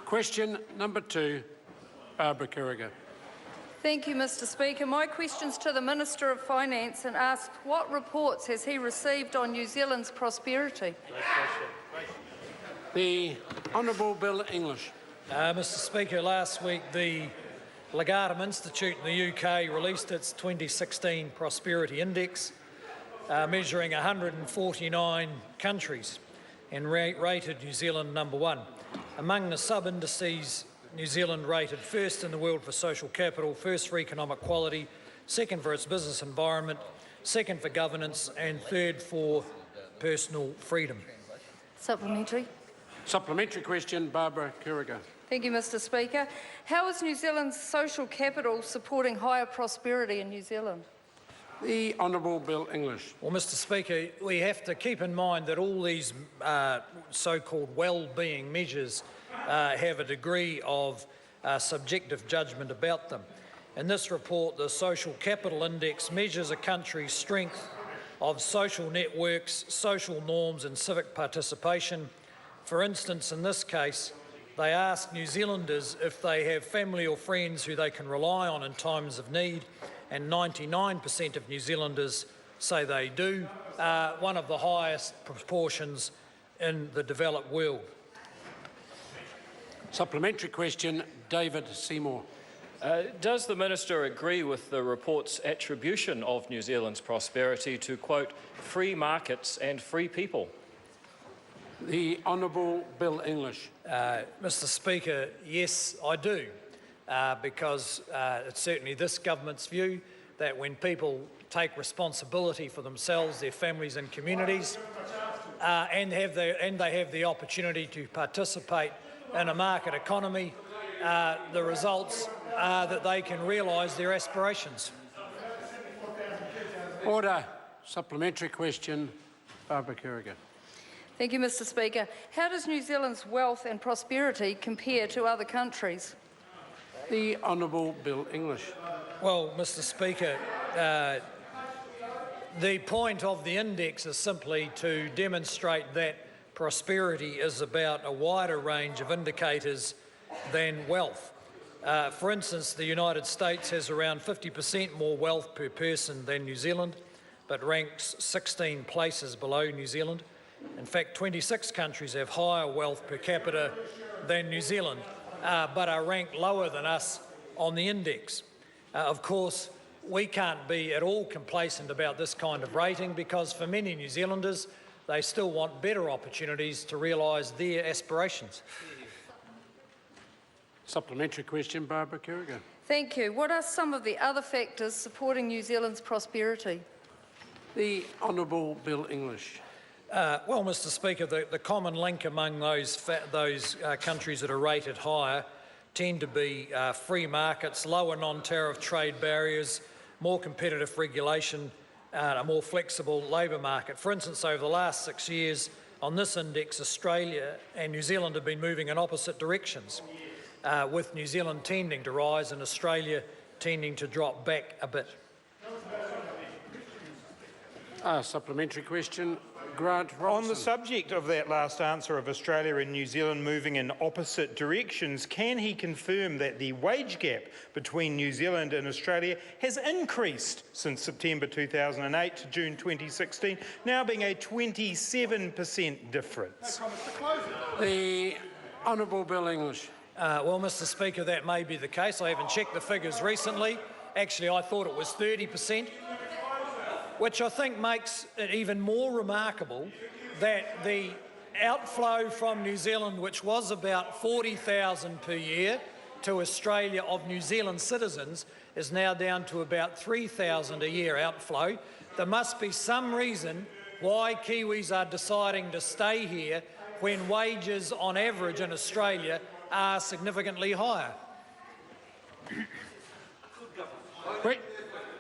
Question number 2, Barbara Kuriger. Thank you, Mr Speaker. My question's to the Minister of Finance and asks what reports has he received on New Zealand's prosperity? The Honourable Bill English. Mr Speaker, last week the Legatum Institute in the UK released its 2016 Prosperity Index, measuring 149 countries and rated New Zealand #1. Among the sub-indices, New Zealand rated first in the world for social capital, first for economic quality, second for its business environment, second for governance and third for personal freedom. Supplementary. Supplementary question, Barbara Kuriger. Thank you, Mr Speaker. How is New Zealand's social capital supporting higher prosperity in New Zealand? The Honourable Bill English. Well, Mr Speaker, we have to keep in mind that all these so-called well-being measures have a degree of subjective judgment about them. In this report, the Social Capital Index measures a country's strength of social networks, social norms and civic participation. For instance, in this case, they ask New Zealanders if they have family or friends who they can rely on in times of need, and 99% of New Zealanders say they do, one of the highest proportions in the developed world. Supplementary question, David Seymour. Does the Minister agree with the report's attribution of New Zealand's prosperity to, quote, free markets and free people? The Honourable Bill English. Mr Speaker, yes, I do, because it's certainly this government's view that when people take responsibility for themselves, their families and communities, and they have the opportunity to participate in a market economy, the results are that they can realise their aspirations. Order. Supplementary question, Barbara Kuriger. Thank you, Mr Speaker. How does New Zealand's wealth and prosperity compare to other countries? The Honourable Bill English. Well, Mr Speaker, the point of the index is simply to demonstrate that prosperity is about a wider range of indicators than wealth. For instance, the United States has around 50% more wealth per person than New Zealand, but ranks 16 places below New Zealand. In fact, 26 countries have higher wealth per capita than New Zealand, but are ranked lower than us on the index. Of course, we can't be at all complacent about this kind of rating because for many New Zealanders, they still want better opportunities to realise their aspirations. Supplementary question, Barbara Kuriger. Thank you. What are some of the other factors supporting New Zealand's prosperity? The Honourable Bill English. Well, Mr Speaker, the common link among those countries that are rated higher tend to be free markets, lower non-tariff trade barriers, more competitive regulation, a more flexible labour market. For instance, over the last 6 years on this index, Australia and New Zealand have been moving in opposite directions, with New Zealand tending to rise and Australia tending to drop back a bit. Supplementary question, Grant Robson. On the subject of that last answer of Australia and New Zealand moving in opposite directions, can he confirm that the wage gap between New Zealand and Australia has increased since September 2008 to June 2016, now being a 27% difference? The Honourable Bill English. Well, Mr Speaker, that may be the case. I haven't checked the figures recently. Actually, I thought it was 30%. Which I think makes it even more remarkable that the outflow from New Zealand, which was about 40,000 per year to Australia of New Zealand citizens, is now down to about 3,000 a year outflow. There must be some reason why Kiwis are deciding to stay here when wages on average in Australia are significantly higher.